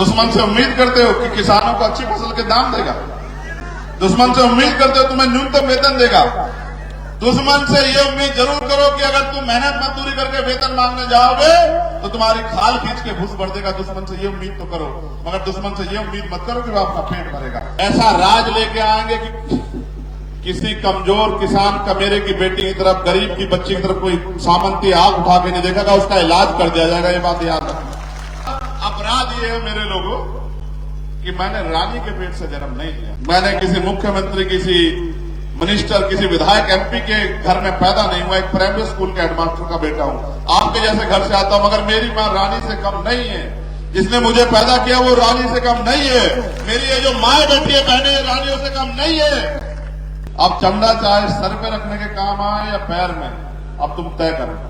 दुश्मन से उम्मीद करते हो कि किसानों को अच्छी फसल के दाम देगा। दुश्मन से उम्मीद करते हो तुम्हें न्यूनतम वेतन देगा। दुश्मन से ये उम्मीद जरूर करो कि अगर तुम मेहनत मजदूरी करके वेतन मांगने जाओगे तो तुम्हारी खाल खींच के घुस बढ़ देगा। दुश्मन से ये उम्मीद तो करो, मगर दुश्मन से ये उम्मीद मत करो कि वो अपना पेट भरेगा। ऐसा राज लेके आएंगे कि किसी कमजोर किसान कमेरे की बेटी की तरफ, गरीब की बच्ची की तरफ कोई सामंती आग उठा के नहीं देखेगा, उसका इलाज कर दिया जाएगा। ये बात याद रखना। अपराध ये है मेरे लोगों कि मैंने रानी के पेट से जन्म नहीं लिया। मैंने किसी मुख्यमंत्री, किसी मिनिस्टर, किसी विधायक, एमपी के घर में पैदा नहीं हुआ। एक प्राइमरी स्कूल के हेडमास्टर का बेटा हूं, आपके जैसे घर से आता हूं, मगर मेरी मां रानी से कम नहीं है। जिसने मुझे पैदा किया वो रानी से कम नहीं है। मेरी ये जो माए बैठी है, बहनें, रानियों से कम नहीं है। अब चमड़ा चाहे सर पे रखने के काम आए या पैर में, अब तुम तय करो।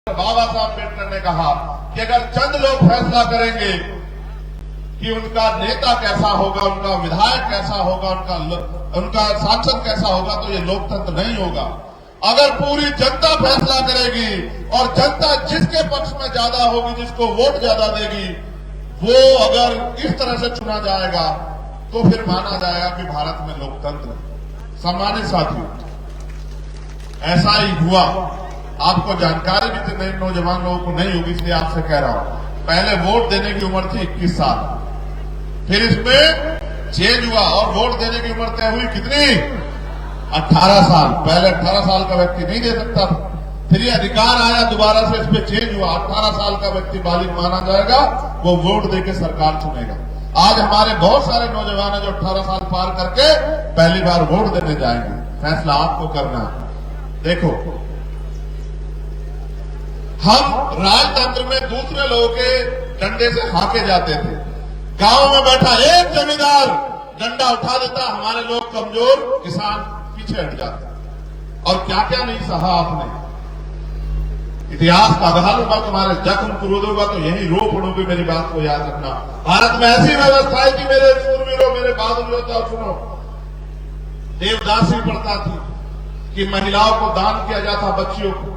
बाबा साहब अम्बेडकर ने कहा कि अगर चंद लोग फैसला करेंगे कि उनका नेता कैसा होगा, उनका विधायक कैसा होगा, उनका सांसद कैसा होगा, तो ये लोकतंत्र नहीं होगा। अगर पूरी जनता फैसला करेगी और जनता जिसके पक्ष में ज्यादा होगी, जिसको वोट ज्यादा देगी, वो अगर इस तरह से चुना जाएगा तो फिर माना जाएगा कि भारत में लोकतंत्र। सम्मानित साथियों, ऐसा ही हुआ। आपको जानकारी भी तो नए नौजवान लोगों को नहीं होगी, इसलिए आपसे कह रहा हूं। पहले वोट देने की उम्र थी 21 साल, फिर इसमें चेंज हुआ और वोट देने की उम्र तय हुई कितनी? 18 साल। पहले 18 साल का व्यक्ति नहीं दे सकता था, फिर ये अधिकार आया, दोबारा से इस पे चेंज हुआ। 18 साल का व्यक्ति बालिग माना जाएगा, वो वोट देके सरकार चुनेगा। आज हमारे बहुत सारे नौजवान हैं जो 18 साल पार करके पहली बार वोट देने जाएंगे। फैसला आपको करना है। देखो, हम राजतंत्र में दूसरे लोगों के डंडे से हाके जाते थे। गांव में बैठा एक जमींदार डंडा उठा देता, हमारे लोग कमजोर किसान पीछे हट जाते। और क्या क्या नहीं सहा आपने। इतिहास का आधार होगा, तुम्हारे जख्म क्रोध होगा तो यही रो पड़ोगे। मेरी बात को याद रखना। भारत में ऐसी व्यवस्था है कि मेरे शूरवीरों, मेरे बहादुर योद्धा, सुनो, देवदासी प्रथा थी कि महिलाओं को दान किया जाता, बच्चियों को,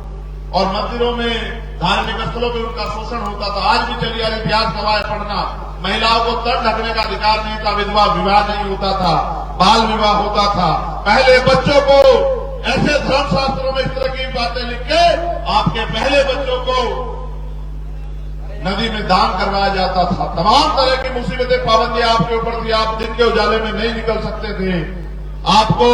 और मंदिरों में, धार्मिक स्थलों पर उनका शोषण होता था। आज भी चलिए इतिहास गवाह पढ़ना। महिलाओं को तट ढकने का अधिकार नहीं था, विधवा विवाह नहीं होता था, बाल विवाह होता था। पहले बच्चों को ऐसे धर्मशास्त्रों में इस तरह की बातें लिख के आपके पहले बच्चों को नदी में दान करवाया जाता था। तमाम तरह की मुसीबतें, पाबंदियां आपके ऊपर थी। आप दिन के उजाले में नहीं निकल सकते थे। आपको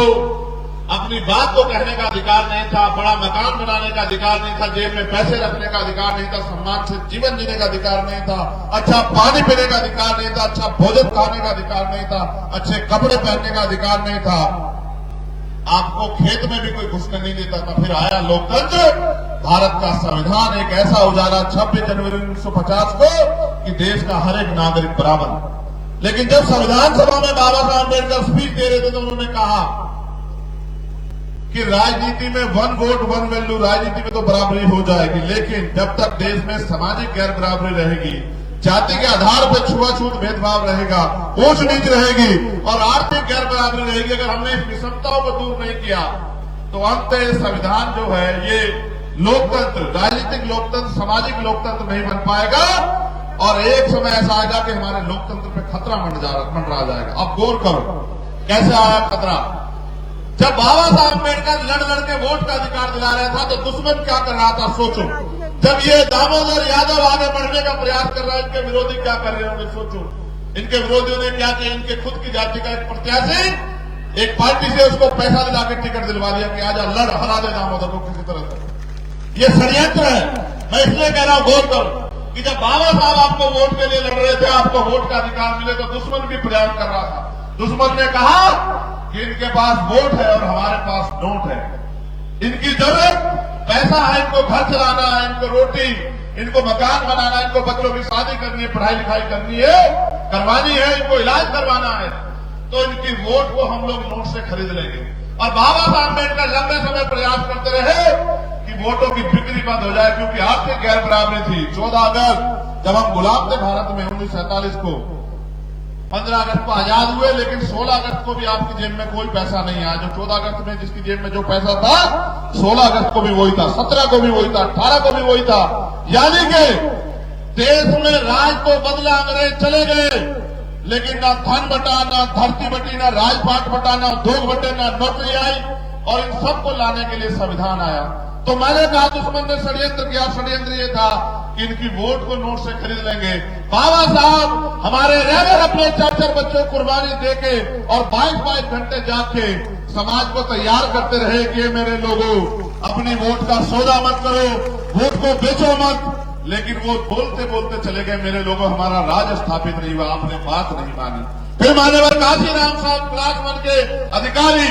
अपनी बात को कहने का अधिकार नहीं था, बड़ा मकान बनाने का अधिकार नहीं था, जेब में पैसे रखने का अधिकार नहीं था, सम्मान से जीवन जीने का अधिकार नहीं था, अच्छा पानी पीने का अधिकार नहीं था, अच्छा भोजन खाने का अधिकार नहीं था, अच्छे कपड़े पहनने का अधिकार नहीं था। आपको खेत में भी कोई घुसने नहीं देता था। फिर आया लोकतंत्र, भारत का संविधान एक ऐसा उजाला 26 जनवरी 1950 को कि देश का हर एक नागरिक बराबर। लेकिन जब संविधान सभा में बाबा साहब अम्बेडकर स्पीच दे रहे थे तो उन्होंने कहा कि राजनीति में वन वोट वन वैल्यू, राजनीति में तो बराबरी हो जाएगी, लेकिन जब तक देश में सामाजिक गैर बराबरी रहेगी, जाति के आधार पर छुआछूत भेदभाव रहेगा, ऊंच नीच रहेगी और आर्थिक गैर बराबरी रहेगी, अगर हमने इस विषमताओं को दूर नहीं किया तो अंततः संविधान जो है ये लोकतंत्र, राजनीतिक लोकतंत्र, सामाजिक लोकतंत्र नहीं बन पाएगा। और एक समय ऐसा आएगा कि हमारे लोकतंत्र पे खतरा मंडरा जाएगा। अब गौर करो कैसे आया खतरा। जब बाबा साहब अम्बेडकर लड़ के वोट का अधिकार दिला रहा था तो दुश्मन क्या कर रहा था, सोचो। जब ये दामोदर यादव आगे बढ़ने का प्रयास कर रहा है, इनके विरोधी क्या कर रहे होंगे, सोचो। इनके विरोधियों ने क्या किया, इनके खुद की जाति का एक प्रत्याशी एक पार्टी से उसको पैसा दिला के टिकट दिलवा दिया कि आजा लड़, हरा दे दामोदर को किसी तरह से। ये षड्यंत्र है। मैं इसलिए कह रहा हूं, गौर करो कि जब बाबा साहब आपको वोट के लिए लड़ रहे थे, आपको वोट का अधिकार मिले, तो दुश्मन भी प्रयास कर रहा था। दुश्मन ने कहा कि इनके पास वोट है और हमारे पास नोट है। इनकी जरूरत पैसा है, इनको घर चलाना है, इनको रोटी, इनको मकान बनाना है, इनको बच्चों की शादी करनी है, पढ़ाई लिखाई करनी है, करवानी है, इनको इलाज करवाना है, तो इनकी वोट को हम लोग नोट से खरीद लेंगे। और बाबा साहब अम्बेडकर लंबे समय प्रयास करते रहे कि वोटों की बिक्री बंद हो जाए, क्योंकि आर्थिक गैर बराबरी थी। 14 अगस्त जब हम गुलाम थे भारत में 1947 को, 15 अगस्त को आजाद हुए, लेकिन 16 अगस्त को भी आपकी जेब में कोई पैसा नहीं आया। जो 14 अगस्त में जिसकी जेब में जो पैसा था, 16 अगस्त को भी वही था, 17 को भी वही था, 18 को भी वही था। यानी कि देश में राज तो बदला, अंग्रेज चले गए, लेकिन ना धन बटा, ना धरती बटी, ना राजपाट बटा, ना उद्योग बटे, ना नौकरी आई, और इन सबको लाने के लिए संविधान आया। तो मैंने कहा दुश्मन ने षड्यंत्र किया। षड्यंत्र ये था कि इनकी वोट को नोट से खरीद लेंगे। बाबा साहब हमारे रह अपने 4-4 बच्चों को कुर्बानी देके और 22-22 घंटे जाग के समाज को तैयार करते रहे कि मेरे लोगों, अपनी वोट का सौदा मत करो, वोट को बेचो मत। लेकिन वो बोलते बोलते चले गए, मेरे लोगों हमारा राज स्थापित नहीं हुआ, आपने बात नहीं मानी। फिर मान्यवर काशीराम साहब क्लास 1 के अधिकारी,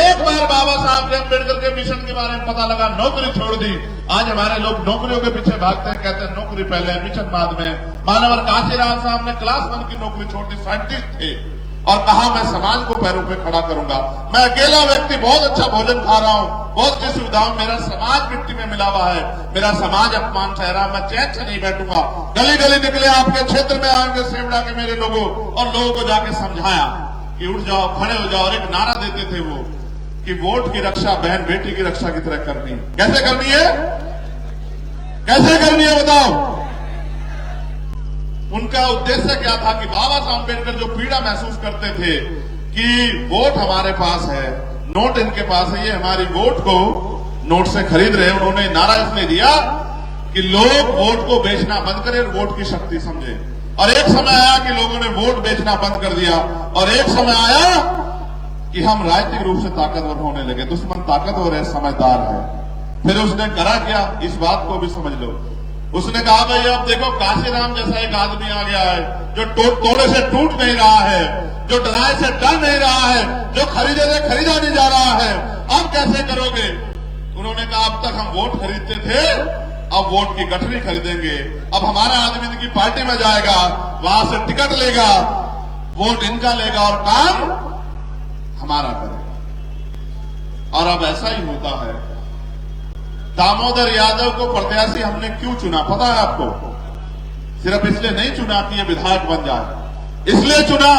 एक बार बाबा साहब के अम्बेडकर के मिशन के बारे में पता लगा, नौकरी छोड़ दी। आज हमारे लोग नौकरियों के पीछे भागते हैं, कहते हैं नौकरी पहले मिशन बाद में। मान्यवर काशीराम साहब ने क्लास 1 की नौकरी छोड़ दी, साइंटिस्ट थे, और कहा मैं समाज को पैरों पे खड़ा करूंगा। मैं अकेला व्यक्ति बहुत अच्छा भोजन खा रहा हूं, बहुत सी सुविधाओं, मेरा समाज मिट्टी में मिला हुआ है, मेरा समाज अपमान सह रहा, मैं चैन से नहीं बैठूंगा। गली गली निकले, आपके क्षेत्र में आएंगे सेवड़ा के मेरे लोगों, और लोगों को जाके समझाया कि उठ जाओ, खड़े हो जाओ। और एक नारा देते थे वो कि वोट की रक्षा बहन बेटी की रक्षा की तरह करनी है। कैसे करनी है, कैसे करनी है बताओ। उनका उद्देश्य क्या था कि बाबा साहब अम्बेडकर जो पीड़ा महसूस करते थे कि वोट हमारे पास है, नोट इनके पास है, ये हमारी वोट को नोट से खरीद रहे हैं। उन्होंने नारा इसलिए दिया कि लोग वोट को बेचना बंद करें और वोट की शक्ति समझे। और एक समय आया कि लोगों ने वोट बेचना बंद कर दिया, और एक समय आया कि हम राजनीतिक रूप से ताकतवर होने लगे। दुश्मन ताकतवर है, समझदार है। फिर उसने करा क्या, इस बात को भी समझ लो। उसने कहा भाई अब देखो काशीराम जैसा एक आदमी आ गया है जो तोड़े से टूट नहीं रहा है, जो डराए से डर नहीं रहा है, जो खरीदे से खरीदा नहीं जा रहा है, अब कैसे करोगे। उन्होंने कहा अब तक हम वोट खरीदते थे, अब वोट की गठरी खरीदेंगे। अब हमारा आदमी इनकी पार्टी में जाएगा, वहां से टिकट लेगा, वोट इनका लेगा और काम हमारा करेगा। और अब ऐसा ही होता है। दामोदर यादव को प्रत्याशी हमने क्यों चुना पता है आपको? सिर्फ इसलिए नहीं चुना कि ये विधायक बन जाए, इसलिए चुना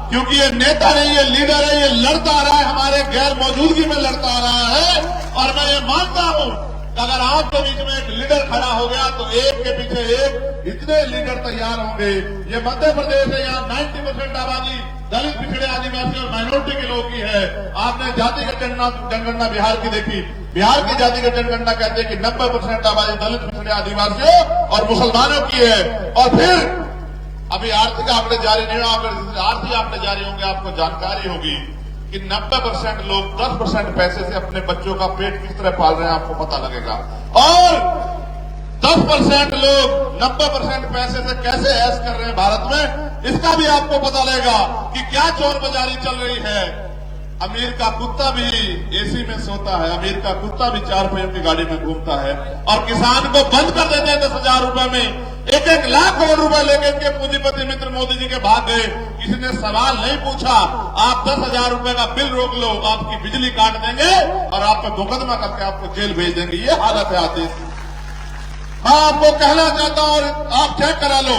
क्योंकि ये नेता नहीं, ये लीडर है, ये लड़ता आ रहा है, हमारे गैर मौजूदगी में लड़ता आ रहा है। और मैं ये मानता हूं कि अगर आपके बीच में एक लीडर खड़ा हो गया तो एक के पीछे एक इतने लीडर तैयार होंगे। ये मध्य प्रदेश है, यहाँ 90% आबादी दलित, पिछड़े, आदिवासी और माइनॉरिटी के लोगों की है। आपने जातिगत जनगणना बिहार की देखी, बिहार की जातिगत जनगणना कहते हैं कि 90% आबादी दलित, पिछड़े, आदिवासियों और मुसलमानों की है। और फिर अभी आर्थिक आंकड़े जारी नहीं हुआ, अगर आर्थिक आंकड़े जारी होंगे आपको जानकारी होगी कि 90% लोग 10% पैसे से अपने बच्चों का पेट किस तरह पाल रहे हैं, आपको पता लगेगा। और 10% लोग 90% पैसे से कैसे ऐश कर रहे हैं भारत में, इसका भी आपको पता लगेगा कि क्या चोर बाजारी चल रही है। अमीर का कुत्ता भी एसी में सोता है, अमीर का कुत्ता भी 4 पहियों की गाड़ी में घूमता है, और किसान को बंद कर देते हैं 10,000 रुपए में। 1-1 लाख करोड़ रुपए लेके इनके पूंजीपति मित्र मोदी जी के भाग गए। किसी ने सवाल नहीं पूछा, आप 10,000 रुपए का बिल रोक लो, आपकी बिजली काट देंगे और आप पे मुकदमा करके आपको जेल भेज देंगे। ये हालत है आज देश की। मैं आपको कहना चाहता हूं, और आप चेक करा लो,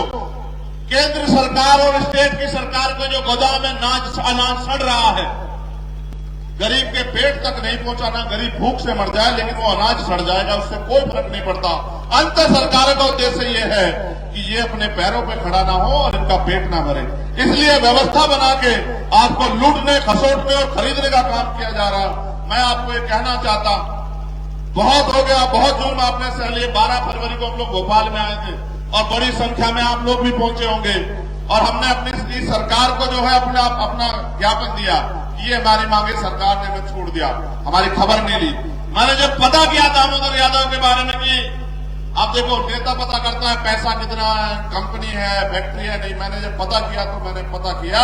केंद्र सरकार और स्टेट की सरकार को जो गोदाम में अनाज सड़ रहा है, गरीब के पेट तक नहीं पहुंचा, ना गरीब भूख से मर जाए, लेकिन वो अनाज सड़ जाएगा, उससे कोई फर्क नहीं पड़ता। अंत सरकार का उद्देश्य ये है कि ये अपने पैरों पे खड़ा ना हो और इनका पेट ना भरे, इसलिए व्यवस्था बना के आपको लूटने, खसोटने और खरीदने का काम किया जा रहा। मैं आपको ये कहना चाहता, बहुत हो गया, बहुत जुर्म आपने सह लिए। 12 फरवरी को हम लोग भोपाल में आए थे और बड़ी संख्या में आप लोग भी पहुंचे होंगे, और हमने अपनी सरकार को जो है अपना ज्ञापन दिया कि ये हमारी मांगे सरकार ने हमें छोड़ दिया, हमारी खबर नहीं ली। मैंने जब पता किया दामोदर यादव के बारे में कि आप देखो नेता पता करता है पैसा कितना है, कंपनी है, फैक्ट्री है, नहीं, मैंने जब पता किया तो मैंने पता किया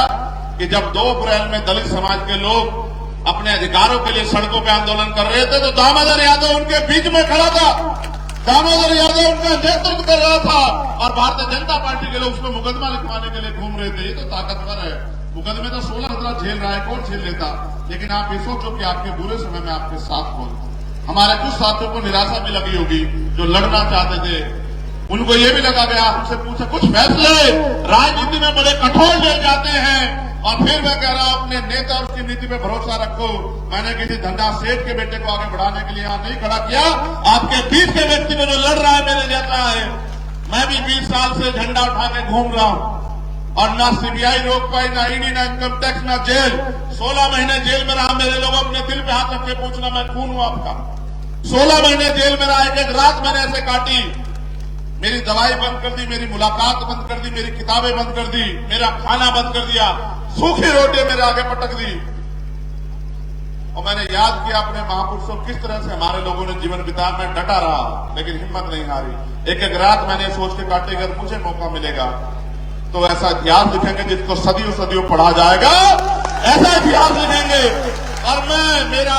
कि जब 2 अप्रैल में दलित समाज के लोग अपने अधिकारों के लिए सड़कों पे आंदोलन कर रहे थे तो दामोदर यादव उनके बीच में खड़ा था, दामोदर यादव उनका नेतृत्व कर रहा था, और भारतीय जनता पार्टी के लोग उसमें मुकदमा लिखवाने के लिए घूम रहे थे। ये तो ताकतवर है, मुकदमे तो 16 झेल रहा है, कौन झेल लेता। लेकिन आप ये सोचो कि आपके बुरे समय में आपके साथ कौन। हमारे कुछ साथियों को निराशा भी लगी होगी जो लड़ना चाहते थे, उनको ये भी लगा गया, हमसे पूछे कुछ फैसले राजनीति में बड़े कठोर ले जाते हैं। और फिर मैं कह रहा हूं अपने नेता और उसकी नीति पे भरोसा रखो। मैंने किसी धंधा सेठ के बेटे को आगे बढ़ाने के लिए यहां नहीं खड़ा किया, आपके बीच के व्यक्ति को जो लड़ रहा है मेरे जैसा है, मैं भी 20 साल से झंडा उठा के घूम रहा हूं और ना सीबीआई रोक पाई, ना ईडी, ना इनकम टैक्स, ना जेल। 16 महीने जेल में रहा। मेरे लोग अपने दिल पे हाथ रख के पूछना, मैं खून हूं आपका। 16 महीने जेल में रहा। एक रात मैंने ऐसे काटी। मेरी दवाई बंद कर दी, मेरी मुलाकात बंद कर दी, मेरी किताबें बंद कर दी, मेरा खाना बंद कर दिया, सूखी रोटी मेरे आगे पटक दी। और मैंने याद किया अपने महापुरुषों किस तरह से हमारे लोगों ने जीवन बिताया। मैं डटा रहा लेकिन हिम्मत नहीं हारी। एक एक रात मैंने सोच के काटी, अगर मुझे मौका मिलेगा तो ऐसा इतिहास लिखेंगे जिसको सदियों सदियों पढ़ा जाएगा, ऐसा इतिहास लिखेंगे। और मेरा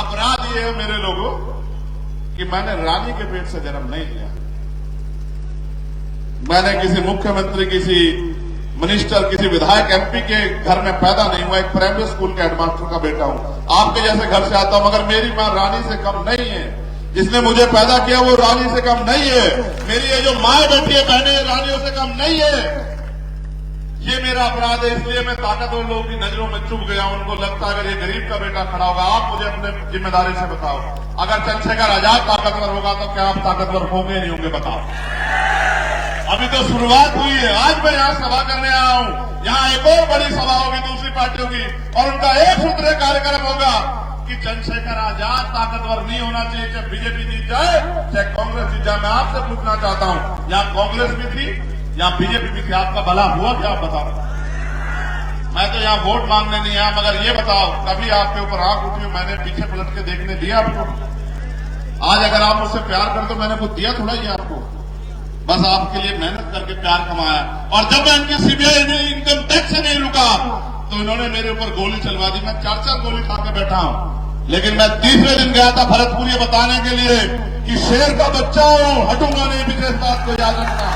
अपराध ये है मेरे लोगों कि मैंने रानी के पेट से जन्म नहीं लिया। मैंने किसी मुख्यमंत्री, किसी मिनिस्टर, किसी विधायक, एमपी के घर में पैदा नहीं हुआ। एक प्राइमरी स्कूल के हेडमास्टर का बेटा हूं। आपके जैसे घर से आता हूं, मगर मेरी मां रानी से कम नहीं है। जिसने मुझे पैदा किया वो रानी से कम नहीं है। मेरी ये जो माए बैठी है, बहनें, रानियों से कम नहीं है। ये मेरा अपराध है, इसलिए मैं ताकतवर लोगों की नजरों में चुभ गया। उनको लगता है अगर ये गरीब का बेटा खड़ा होगा। आप मुझे अपने जिम्मेदारी से बताओ, अगर चंद्रशेखर आजाद ताकतवर होगा तो क्या आप ताकतवर होंगे नहीं होंगे? बताओ। अभी तो शुरुआत हुई है। आज मैं यहाँ सभा करने आया हूँ। यहाँ एक और बड़ी सभा होगी दूसरी पार्टियों की, और उनका एक सूत्रीय कार्यक्रम होगा कि चंद्रशेखर आजाद ताकतवर नहीं होना चाहिए, चाहे बीजेपी जीत जाए, चाहे कांग्रेस जीत जाए। मैं आपसे पूछना चाहता हूँ, यहाँ कांग्रेस भी थी, यहाँ बीजेपी भी थी, आपका भला हुआ क्या? आप बताओ। मैं तो यहाँ वोट मांगने नहीं आया, मगर ये बताओ कभी आपके ऊपर आंख उठी, मैंने पीछे पलट के देखने दिया आपको? आज अगर आप मुझसे प्यार करते तो मैंने कुछ दिया थोड़ा ही आपको, बस आपके लिए मेहनत करके प्यार कमाया। और जब मैं इनकी सीबीआई ने इनकम टैक्स से नहीं रुका तो इन्होंने मेरे ऊपर गोली चलवा दी। मैं 4-4 गोली खा के बैठा हूं, लेकिन मैं तीसरे दिन गया था भरतपुर ये बताने के लिए कि शेर का बच्चा हूं, हटूंगा नहीं। विशेष बात को याद रखना,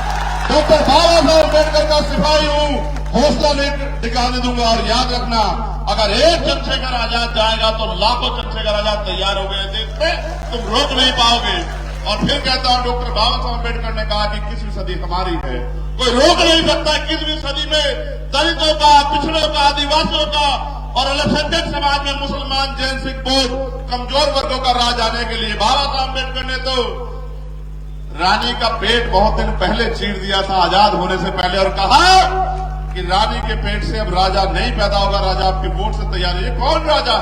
डॉक्टर बाबा साहब अम्बेडकर का सिपाही हूं, हौसला नहीं दिखाने दूंगा। और याद रखना, अगर एक चंद्रशेखर आजाद जाएगा तो लाखों चंद्रशेखर आजाद तैयार हो गए देश में, तुम रोक नहीं पाओगे। और फिर कहता हूं, डॉक्टर बाबा साहब अम्बेडकर ने कहा कि 21वीं सदी हमारी है, कोई रोक नहीं सकता। 21वीं सदी में दलितों का, पिछड़ों का, आदिवासियों का और अल्पसंख्यक समाज में मुसलमान, जैन, सिख, बौद्ध कमजोर वर्गों का राज आने के लिए बाबा साहब अम्बेडकर ने तो रानी का पेट बहुत दिन पहले चीर दिया था, आजाद होने से पहले, और कहा कि रानी के पेट से अब राजा नहीं पैदा होगा, राजा आपके वोट से तैयार है। ये कौन राजा?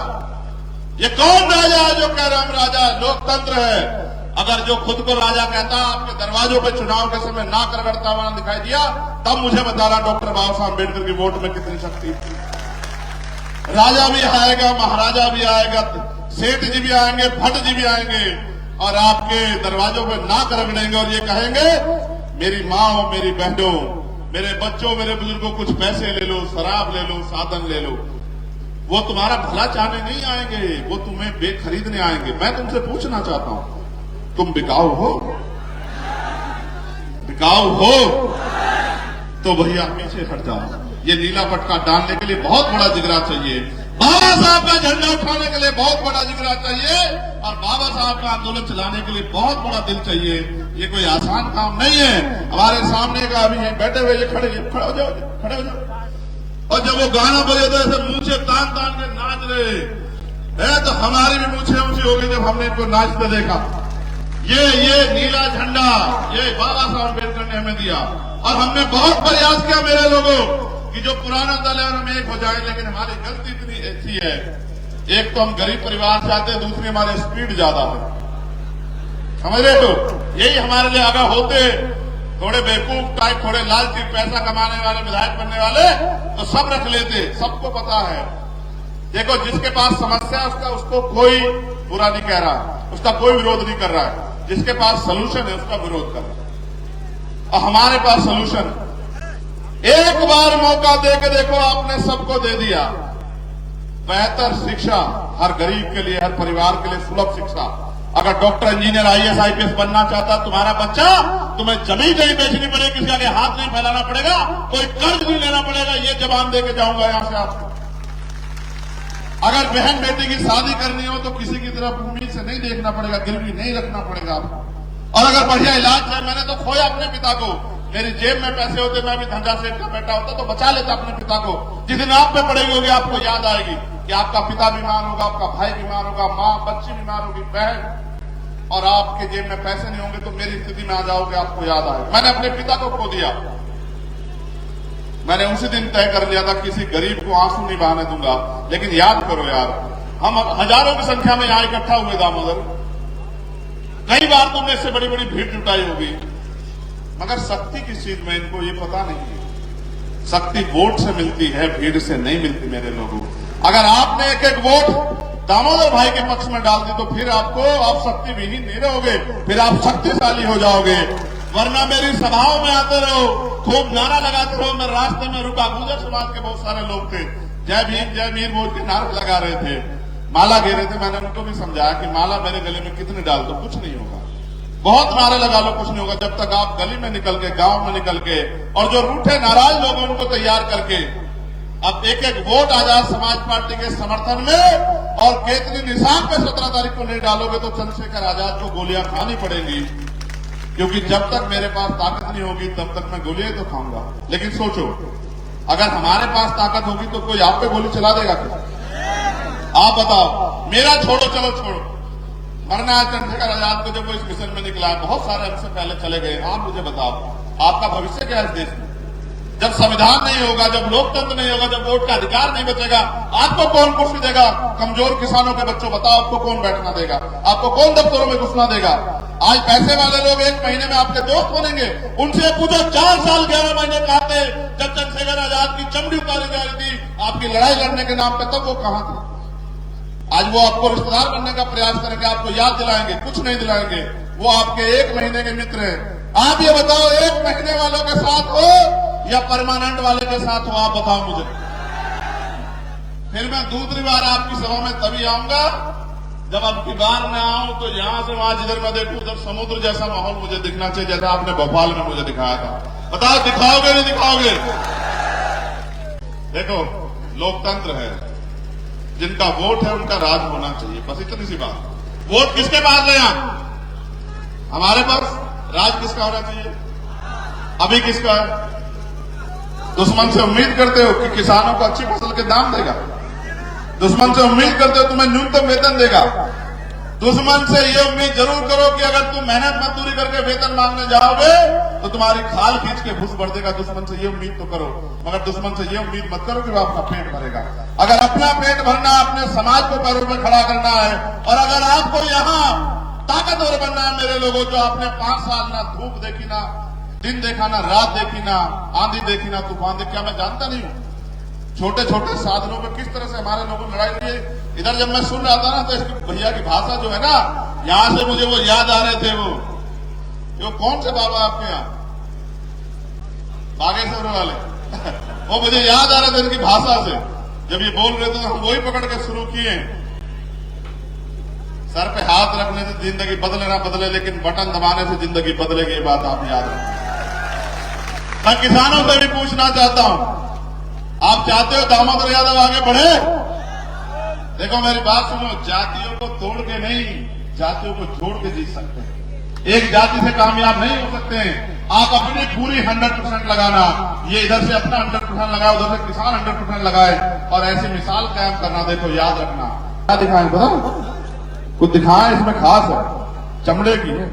ये कौन राजा है जो कह रहा हम राजा? लोकतंत्र है। अगर जो खुद को राजा कहता आपके दरवाजों पे चुनाव के समय ना करगड़ता हुआ दिखाई दिया, तब मुझे बताना डॉक्टर बाबा साहब अम्बेडकर की वोट में कितनी शक्ति थी। राजा भी आएगा, महाराजा भी आएगा, सेठ जी भी आएंगे, भट्ट जी भी आएंगे और आपके दरवाजों पे ना करगड़ेंगे और ये कहेंगे मेरी माँ हो, मेरी बहनों, मेरे बच्चों, मेरे बुजुर्गों, कुछ पैसे ले लो, शराब ले लो, साधन ले लो। वो तुम्हारा भला चाहने नहीं आएंगे, वो तुम्हें बेखरीदने आएंगे। मैं तुमसे पूछना चाहता हूं, तुम बिकाऊ हो? बिकाऊ हो तो भैया पीछे हट जाओ। ये नीला पटका डालने के लिए बहुत बड़ा जिगरा चाहिए, बाबा साहब का झंडा उठाने के लिए बहुत बड़ा जिगरा चाहिए, और बाबा साहब का आंदोलन चलाने के लिए बहुत बड़ा दिल चाहिए। ये कोई आसान काम नहीं है। हमारे सामने का अभी बैठे हुए ये खड़े हो जाओ, खड़े हो जाओ। और जब वो गाना बजे तो ऐसे मूछे तान तान के नाच रहे है, तो हमारी भी मूछे ऊंची हो गई जब हमने इनको नाचते देखा। ये नीला झंडा ये बाबा साहब अम्बेडकर ने हमें दिया, और हमने बहुत प्रयास किया मेरे लोगों कि जो पुराना दल है हम एक हो जाए, लेकिन हमारी गलती इतनी ऐसी है, एक तो हम गरीब परिवार से आते हैं, दूसरी हमारे स्पीड ज्यादा है। समझ रहे हो? यही हमारे लिए अगर होते थोड़े बेवकूफ टाइप, थोड़े लालची, पैसा कमाने वाले, विधायक बनने वाले, तो सब रख लेते। सबको पता है, देखो जिसके पास समस्या है उसको कोई बुरा नहीं कह रहा, उसका कोई विरोध नहीं कर रहा है। जिसके पास सलूशन है उसका विरोध कर रहा है। और हमारे पास सलूशन, एक बार मौका दे के देखो, आपने सबको दे दिया बेहतर शिक्षा हर गरीब के लिए, हर परिवार के लिए सुलभ शिक्षा। अगर डॉक्टर, इंजीनियर, IAS, IPS बनना चाहता तुम्हारा बच्चा, तुम्हें जमीन नहीं बेचनी पड़ेगी, किसी आगे हाथ नहीं फैलाना पड़ेगा, कोई कर्ज नहीं लेना पड़ेगा। ये जवाब दे के जाऊंगा यहां से आपको। अगर बहन बेटी की शादी करनी हो तो किसी की तरफ उम्मीद से नहीं देखना पड़ेगा, गिरवी नहीं रखना पड़ेगा आपको। और अगर बढ़िया इलाज है, मैंने तो खोया अपने पिता को, मेरी जेब में पैसे होते, मैं भी धंधा सेठ का बेटा होता तो बचा लेता अपने पिता को। जिस दिन आप पे पड़ेगी होगी, आपको याद आएगी कि आपका पिता बीमार होगा, आपका भाई बीमार होगा, माँ, बच्ची बीमार होगी, बहन, और आपके जेब में पैसे नहीं होंगे तो मेरी स्थिति में आ जाओगे, आपको याद आए। मैंने अपने पिता को खो दिया, मैंने उसी दिन तय कर लिया था किसी गरीब को आंसू नहीं बहाने दूंगा। लेकिन याद करो यार, हम हजारों की संख्या में यहां इकट्ठा हुए दामोदर, कई बार तुमने इससे बड़ी बड़ी भीड़ जुटाई होगी, मगर शक्ति किस चीज में इनको ये पता नहीं है। शक्ति वोट से मिलती है, भीड़ से नहीं मिलती मेरे लोगों। अगर आपने एक एक वोट दामोदर भाई के पक्ष में डाल दी तो फिर आप शक्ति विहीन नहीं रहोगे, फिर आप शक्तिशाली हो जाओगे। वरना मेरी सभाओं में आते रहो, खूब नारा लगाते रहो। मैं रास्ते में रुका, गुर्जर समाज के बहुत सारे लोग थे, जय भीम बोल के नारे लगा रहे थे, माला घेरे थे। मैंने उनको भी समझाया कि माला मेरे गले में कितनी डाल दो, कुछ नहीं होगा। बहुत नारे लगा लो, कुछ नहीं होगा, जब तक आप गली में निकल के, गांव में निकल के, और जो रूठे नाराज लोग हैं उनको तैयार करके अब एक एक वोट आजाद समाज पार्टी के समर्थन में और केतली निशान पे 17 तारीख को नहीं डालोगे तो चंद्रशेखर आजाद को गोलियां खानी पड़ेंगी। क्योंकि जब तक मेरे पास ताकत नहीं होगी तब तक मैं गोलियां तो खाऊंगा। लेकिन सोचो, अगर हमारे पास ताकत होगी तो कोई आप पे गोली चला देगा क्या? आप बताओ। मेरा छोड़ो, चलो छोड़ो, मरना है चंद्रशेखर आजाद को। जब वो इस मिशन में निकला, बहुत सारे हमसे पहले चले गए। आप मुझे बताओ, आपका भविष्य क्या है इस देश में? जब संविधान नहीं होगा, जब लोकतंत्र नहीं होगा, जब वोट का अधिकार नहीं बचेगा, आपको कौन कुर्सी देगा? कमजोर किसानों के बच्चों, बताओ आपको कौन बैठना देगा? आपको कौन दफ्तरों में घुसना देगा? आज पैसे वाले लोग 1 महीने में आपके दोस्त बनेंगे। उनसे पूछो, 4 साल 11 महीने कहते जब चंद्रशेखर आजाद की चमड़ी उतारी जा रही थी आपकी लड़ाई लड़ने के नाम पर, तब वो कहां थे? आज वो आपको रिश्तेदार बनने का प्रयास करेंगे, आपको याद दिलाएंगे, कुछ नहीं दिलाएंगे। वो आपके 1 महीने के मित्र हैं। आप ये बताओ, 1 महीने वालों के साथ हो या परमानेंट वाले के साथ हो? आप बताओ मुझे। फिर मैं दूसरी बार आपकी सभा में तभी आऊंगा जब अब की बार मैं आऊं तो यहां से वहां जिधर मैं देखूं उधर समुद्र जैसा माहौल मुझे दिखना चाहिए, जैसा आपने भोपाल में मुझे दिखाया था। बताओ, दिखाओगे नहीं दिखाओगे? देखो, लोकतंत्र है, जिनका वोट है उनका राज होना चाहिए, बस इतनी सी बात। वोट किसके पास ले? हमारे पास। राज किसका होना चाहिए? अभी किसका है? दुश्मन से उम्मीद करते हो कि किसानों को अच्छी फसल के दाम देगा? दुश्मन से उम्मीद करते हो तुम्हें न्यूनतम वेतन देगा? दुश्मन से ये उम्मीद जरूर करो कि अगर तुम मेहनत मजदूरी करके वेतन मांगने जाओगे तो तुम्हारी खाल खींच के घुस बढ़ देगा। दुश्मन से ये उम्मीद तो करो, मगर दुश्मन से ये उम्मीद मत करो कि वो अपना पेट भरेगा। अगर अपना पेट भरना, अपने समाज को पैरों पर खड़ा करना है, और अगर आपको यहाँ ताकतवर बनना है मेरे लोगों, जो आपने 5 साल ना धूप देखी, ना दिन देखा, ना रात देखी, ना आंधी देखी, ना तूफान देखी, क्या मैं जानता नहीं हूं छोटे छोटे साधनों में किस तरह से हमारे लोगों ने लड़ाई लड़ी? इधर जब मैं सुन रहा था ना तो इसकी भैया की भाषा जो है ना, यहां से मुझे वो याद आ रहे थे। वो कौन से बाबा आपके यहाँ, बागेश्वर वाले वो मुझे याद आ रहे थे इनकी भाषा से। जब ये बोल रहे थे तो हम वही पकड़ के शुरू किए। सर पे हाथ रखने से जिंदगी बदले ना बदले, लेकिन बटन दबाने से जिंदगी बदलेगी, ये बात आप याद रखें। मैं किसानों से भी पूछना चाहता हूं, आप चाहते हो दामोदर यादव आगे बढ़े? देखो मेरी बात सुनो, जातियों को तोड़ के नहीं, जातियों को जोड़ के जीत सकते हैं। एक जाति से कामयाब नहीं हो सकते हैं। आप अपनी पूरी 100% लगाना, ये इधर से अपना 100% लगाए, उधर से किसान 100% लगाए, और ऐसी मिसाल कायम करना। देखो याद रखना, क्या दिखाएं बताओ? कुछ दिखाएं इसमें खास है, चमड़े की है,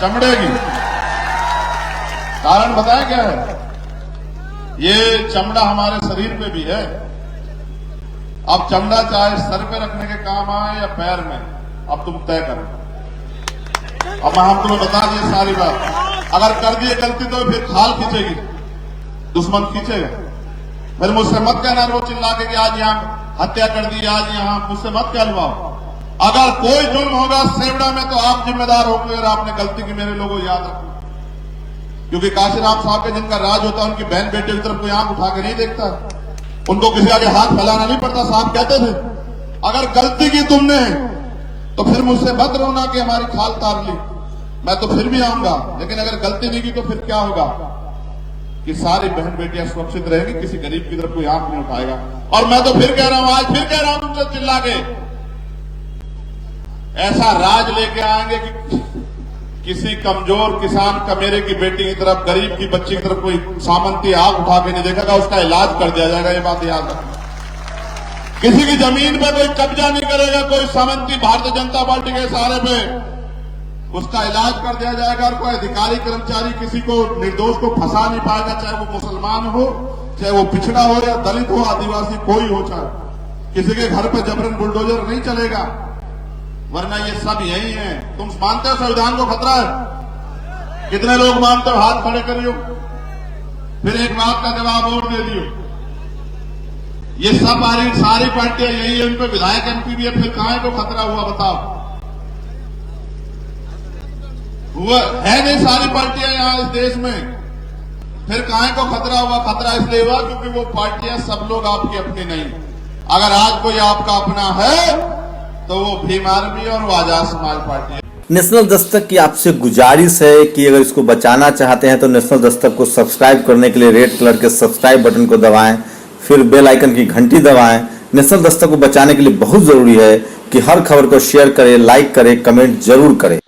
चमड़े की। कारण बताएं क्या है? ये चमड़ा हमारे शरीर पे भी है। अब चमड़ा चाहे सर पे रखने के काम आए या पैर में, अब तुम तय करो। अब हम तुम्हें बता दिए सारी बात। अगर कर दिए गलती तो फिर खाल खींचेगी, दुश्मन खींचेगा। फिर मुझसे मत कहना रोज चिल्ला के कि आज यहां हत्या कर दी, आज यहां, मुझसे मत कहलवाओ। अगर कोई जुल्म होगा सेवड़ा में तो आप जिम्मेदार होंगे, अगर आपने गलती की। मेरे लोगों याद रखो, क्योंकि काशीराम साहब के जिनका राज होता है उनकी बहन बेटे की तरफ कोई आंख उठा के नहीं देखता, उनको किसी आगे हाथ फैलाना नहीं पड़ता। साहब कहते थे अगर गलती की तुमने तो फिर मुझसे मत रोना कि हमारी खाल तार ली, मैं तो फिर भी आऊंगा। लेकिन अगर गलती नहीं की तो फिर क्या होगा कि सारी बहन बेटियां सुरक्षित रहेंगी, किसी गरीब की तरफ कोई आंख नहीं उठाएगा। और मैं तो फिर कह रहा हूं, आज फिर कह रहा हूं तुमसे चिल्ला के, ऐसा राज लेके आएंगे कि किसी कमजोर किसान कमेरे की बेटी की तरफ, गरीब की बच्ची की तरफ कोई सामंती आग उठा के नहीं देखेगा, उसका इलाज कर दिया जाएगा। ये बात याद रखना। किसी की जमीन पे कोई कब्जा नहीं करेगा, कोई सामंती भारतीय जनता पार्टी के सहारे पे उसका इलाज कर दिया जाएगा और कोई अधिकारी कर्मचारी किसी को निर्दोष को फंसा नहीं पाएगा, चाहे वो मुसलमान हो, चाहे वो पिछड़ा हो या दलित हो, आदिवासी कोई हो, चाहे किसी के घर पे जबरन बुलडोजर नहीं चलेगा, वरना ये सब यही है। तुम मानते हो संविधान को खतरा है? कितने लोग मानते हो? हाथ खड़े करियो। फिर एक बात का जवाब और दे दियो, ये सब सारी पार्टियां यही है, उनपे विधायक एमपी भी है, फिर कहां को खतरा हुआ बताओ? हुआ है नहीं सारी पार्टियां यहां इस देश में, फिर कहां को खतरा हुआ? खतरा इसलिए हुआ क्योंकि वो पार्टियां सब लोग आपकी अपनी नहीं। अगर आज कोई आपका अपना है तो वो भीम आर्मी और वो आजाद समाज पार्टी है। नेशनल दस्तक की आपसे गुजारिश है कि अगर इसको बचाना चाहते हैं तो नेशनल दस्तक को सब्सक्राइब करने के लिए रेड कलर के सब्सक्राइब बटन को दबाएं, फिर बेल आइकन की घंटी दबाएं। नेशनल दस्तक को बचाने के लिए बहुत जरूरी है कि हर खबर को शेयर करें, लाइक करें, कमेंट जरूर करें।